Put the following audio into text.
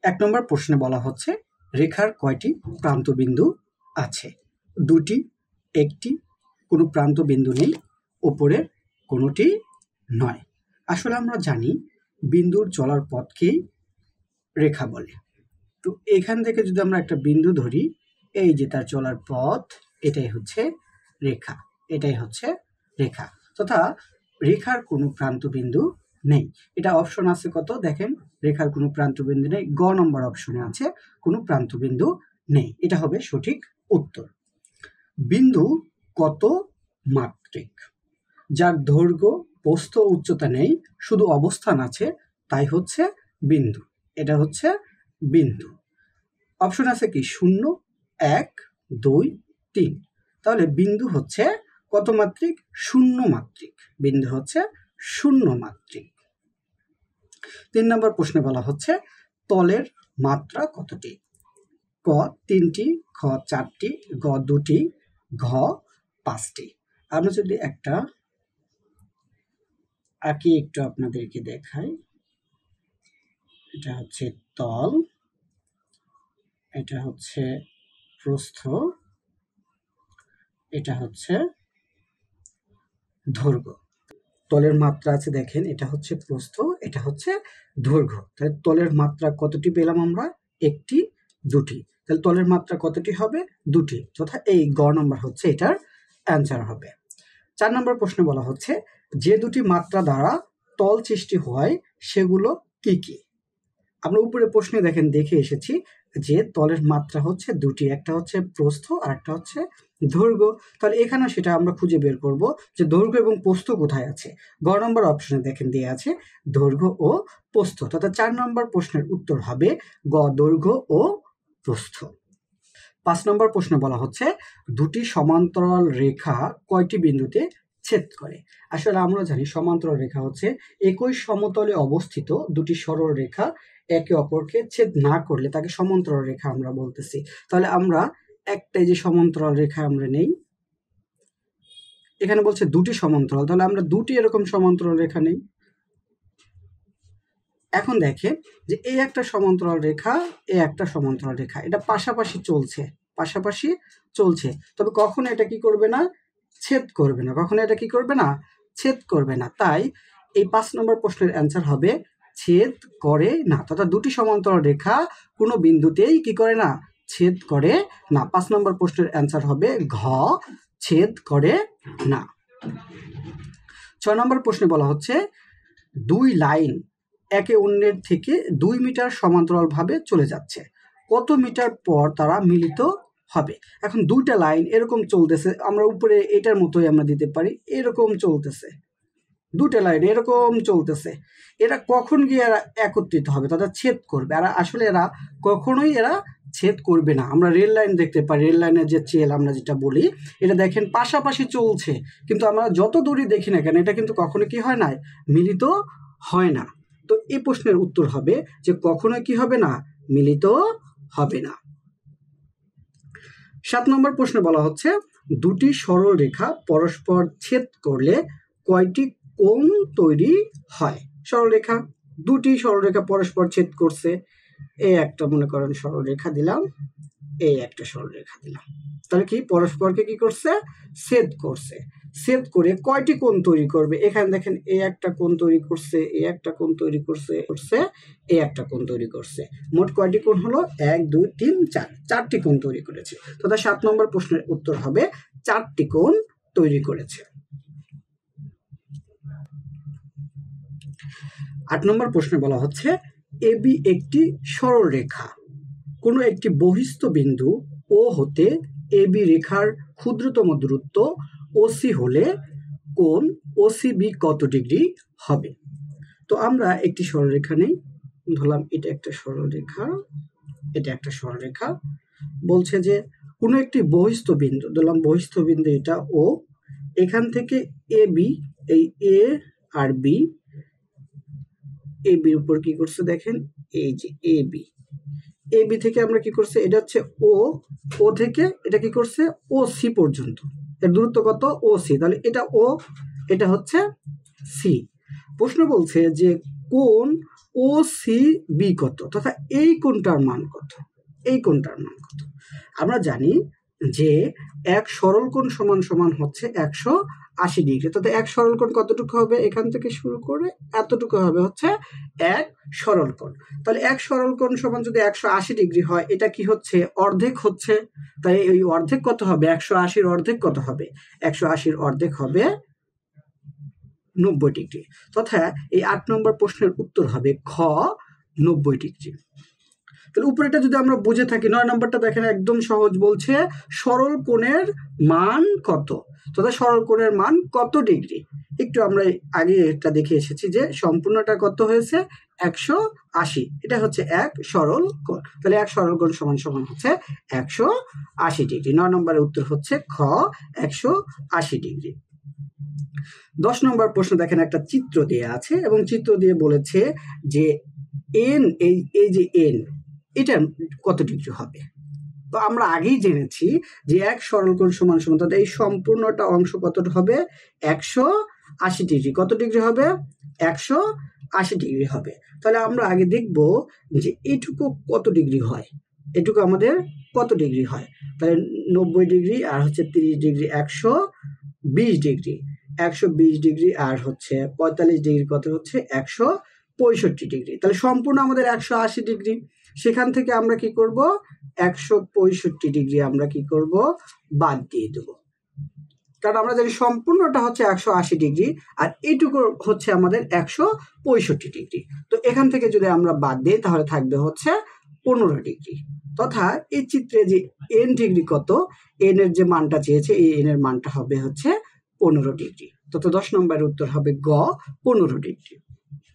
এক নম্বর প্রশ্নে বলা হচ্ছে রেখার কয়টি প্রান্তবিন্দু আছে? দুটি, একটি, কোনো প্রান্তবিন্দু নেই, উপরের কোনোটি নয়। আসলে আমরা জানি বিন্দুর চলার পথকেই রেখা বলে। তো এখান থেকে যদি আমরা একটা বিন্দু ধরি, এই যে তার চলার পথ, এটাই হচ্ছে রেখা, এটাই হচ্ছে রেখা। তথা রেখার কোনো প্রান্তবিন্দু নেই। এটা অপশন আছে কত দেখেন, রেখার কোনো প্রান্তবিন্দু নেই। গ নম্বর অপশনে আছে কোনো প্রান্তবিন্দু নেই। এটা হবে সঠিক উত্তর। বিন্দু কত মাত্রিক? যার দৈর্ঘ্য, প্রস্থ, উচ্চতা নেই, শুধু অবস্থান আছে, তাই হচ্ছে বিন্দু। এটা হচ্ছে বিন্দু। অপশন আছে কি 0, 1, 2, 3। তাহলে বিন্দু হচ্ছে কত মাত্রিক? 0 মাত্রিক। বিন্দু হচ্ছে 0 মাত্রিক। 3 নম্বর প্রশ্নে বলা হচ্ছে তলের মাত্রা কতটি? ক 3টি, খ 4টি, গ 2টি, ঘ 5টি। আমরা যদি একটা আঁকি একটু আপনাদেরকে দেখাই। এটা হচ্ছে তল, এটা হচ্ছে প্রস্থ, এটা হচ্ছে দৈর্ঘ্য। তলের মাত্রা আছে দেখেন, এটা হচ্ছে প্রস্থ, এটা হচ্ছে দৈর্ঘ্য। তাহলে তলের মাত্রা কতটি পেলাম আমরা? একটি, দুটি। তাহলে তলের মাত্রা কতটি হবে? দুটি। তথা এই গ নম্বর হচ্ছে এটার অ্যান্সার হবে। 4 নম্বর প্রশ্নে বলা হচ্ছে যে দুটি মাত্রা দ্বারা তল সৃষ্টি হয় সেগুলো কি কি? আমরা উপরে প্রশ্নে দেখেন দেখে এসেছি যে তলের মাত্রা হচ্ছে দুটি, একটা হচ্ছে প্রস্থ আর একটা হচ্ছে দৈর্ঘ্য। তাহলে এখানেও সেটা আমরা খুঁজে বের করব যে দৈর্ঘ্য এবং প্রস্থ কোথায় আছে। গ নম্বর অপশনে দেখেন দিয়ে আছে দৈর্ঘ্য ও প্রস্থ। তথা 4 নম্বর প্রশ্নের উত্তর হবে গ, দৈর্ঘ্য ও প্রস্থ। 5 নম্বর প্রশ্নে বলা হচ্ছে দুটি সমান্তরাল রেখা কয়টি বিন্দুতে ছেদ করে? আসলে আমরা জানি সমান্তরাল রেখা হচ্ছে একই সমতলে অবস্থিত দুটি সরল রেখা একে অপরকে ছেদ না করলে তাকে সমান্তরাল রেখা আমরা বলতেছি। তাহলে আমরা একটাই যে সমান্তরাল রেখা আমরা নেই, এখানে বলছে দুটি সমান্তরাল, তাহলে আমরা দুটি এরকম সমান্তরাল রেখা নেই। এখন দেখেন যে এই একটা সমান্তরাল রেখা, এই একটা সমান্তরাল রেখা, এটা পাশাপাশি চলছে, পাশাপাশি চলছে, তবে কখনো এটা কি করবে না? ছেদ করবে না। কখনো এটা কি করবে না? ছেদ করবে না। তাই এই 5 নম্বর প্রশ্নের অ্যান্সার হবে ছেদ করে না। তথা দুটি সমান্তরাল রেখা কোনো বিন্দুতেই কি করে না? ছেদ করে না। 5 নম্বর প্রশ্নের অ্যান্সার হবে ঘ, ছেদ করে না। 6 নম্বর প্রশ্নে বলা হচ্ছে দুই লাইন একে অন্যের থেকে 2 মিটার সমান্তরালভাবে চলে যাচ্ছে, কত মিটার পর তারা মিলিত হবে? এখন দুইটা লাইন এরকম চলতেছে, আমরা উপরে এটার মতোই আমরা দিতে পারি, এরকম চলতেছে, দুইটা লাইন এরকম চলতেছে, এরা কখন গিয়ে এরা একত্রিত হবে? তারা ছেদ করবে। আর আসলে এরা কখনোই ছেদ করবে না। আমরা রেল লাইন দেখতে পারি, রেল লাইনের যে চেল আমরা যেটা বলি, এটা দেখেন পাশাপাশি চলছে, কিন্তু আমরা যত দূরই দেখি না কেন এটা কিন্তু কখনো কি হয় না? মিলিত হয় না। তো এই প্রশ্নের উত্তর হবে যে কখনো কি হবে না? মিলিত হবে না। 7 নম্বর প্রশ্নে বলা হচ্ছে দুটি সরল রেখা পরস্পর ছেদ করলে কয়টি কোণ তৈরি হয়? সরলরেখা, দুটি সরলরেখা পরস্পর ছেদ করছে, এই একটা মনে করেন সরলরেখা দিলাম, এই একটা সরলরেখা দিলাম, তাহলে কি পরস্পরকে কি করছে? ছেদ করছে। ছেদ করে কয়টি কোণ তৈরি করবে? এখানে দেখেন এই একটা কোণ তৈরি করছে, এই একটা কোণ তৈরি করছে, এই একটা কোণ তৈরি করছে। মোট কয়টি কোণ হলো? 1, 2, 3, 4, 4টি কোণ তৈরি করেছে। তথা 7 নম্বর প্রশ্নের উত্তর হবে 4টি কোণ তৈরি করেছে। 8 নম্বর প্রশ্নে বলা হচ্ছে এবি একটি সরল রেখা, কোনো একটি বহিস্থ বিন্দু ও হতে এবি রেখার ক্ষুদ্রতম দূরত্ব ওসি হলে কোণ ওসিবি কত ডিগ্রি হবে? তো আমরা একটি সরলরেখা নেই, ধরলাম এটা একটা সরলরেখা, এটা একটা সরলরেখা, বলছে যে কোনো একটি বহিস্থ বিন্দু, ধরলাম বহিস্থ বিন্দু এটা ও, এখান থেকে এবি, এই এ আর বি, এবির উপর কি করছে দেখেন, এই যে এবি, এবি থেকে আমরা কি করছে, এটা হচ্ছে ও, ও থেকে এটা কি করছে ও সি পর্যন্ত, এর দূরত্ব কত? ও সি। তাহলে এটা ও, এটা হচ্ছে সি। প্রশ্ন বলছে যে কোণ ও সি বি কত, তথা এই কোণটার মান কত, এই কোণটার মান কত। আমরা জানি যে এক সরল কোণ সমান সমান হচ্ছে 180 ডিগ্রি, তথা এক সরল কোণ কতটুকু হবে, এখান থেকে শুরু করে এতটুকু হবে হচ্ছে এক সরল কোণ। তাহলে এক সরল কোণ সমান যদি 180 ডিগ্রি হয়, এটা কি হচ্ছে, অর্ধেক হচ্ছে। তাই এই অর্ধেক কত হবে, 180-র অর্ধেক কত হবে, 180-র অর্ধেক হবে 90 ডিগ্রি। তথা এই 8 নম্বর প্রশ্নের উত্তর হবে খ 90 ডিগ্রি। তাহলে উপরেটা যদি আমরা বুঝে থাকি, 9 নম্বরটা দেখেন একদম সহজ, বলছে সরল কোণের মান কত, তথা সরল কোণের মান কত ডিগ্রি। একটু আমরা আগে এটা দেখে এসেছি যে সম্পূর্ণটা কত হয়েছে 180, এটা হচ্ছে এক সরল কোণ। তাহলে এক সরল কোণ সমান সমান হচ্ছে 180 ডিগ্রি। 9 নম্বরের উত্তর হচ্ছে খ 180 ডিগ্রি। 10 নম্বর প্রশ্ন দেখেন একটা চিত্র দেয়া আছে এবং চিত্র দিয়ে বলেছে যে এন, এই যে এন, এটা কত ডিগ্রি হবে। তো আমরা আগেই জেনেছি যে এক সরল কোণ সমান সমান, তাহলে এই সম্পূর্ণটা অংশ কত হবে 180 ডিগ্রি। কত ডিগ্রি হবে 180 ডিগ্রি হবে। তাহলে আমরা আগে দেখব যে এটুকু কত ডিগ্রি হয়, এটুকু আমাদের কত ডিগ্রি হয়। তাহলে 90 ডিগ্রি আর হচ্ছে 30 ডিগ্রি 120 ডিগ্রি, 120 ডিগ্রি আর হচ্ছে 45 ডিগ্রি কত হচ্ছে 165 ডিগ্রি। তাহলে সম্পূর্ণ আমাদের 180 ডিগ্রি, সেখান থেকে আমরা কি করব 165 ডিগ্রি আমরা কি করব বাদ দিয়ে দেব, কারণ আমরা জানি সম্পূর্ণটা হচ্ছে 180 ডিগ্রি আর এইটুকু হচ্ছে আমাদের 165 ডিগ্রি। তো এখান থেকে যদি আমরা বাদ দিই তাহলে থাকবে হচ্ছে 15 ডিগ্রি। তথা এই চিত্রে যে এন ডিগ্রি কত, এন এর যে মানটা চেয়েছে, এই এন এর মানটা হবে হচ্ছে 15 ডিগ্রি। তত 10 নম্বরের উত্তর হবে গ 15 ডিগ্রি।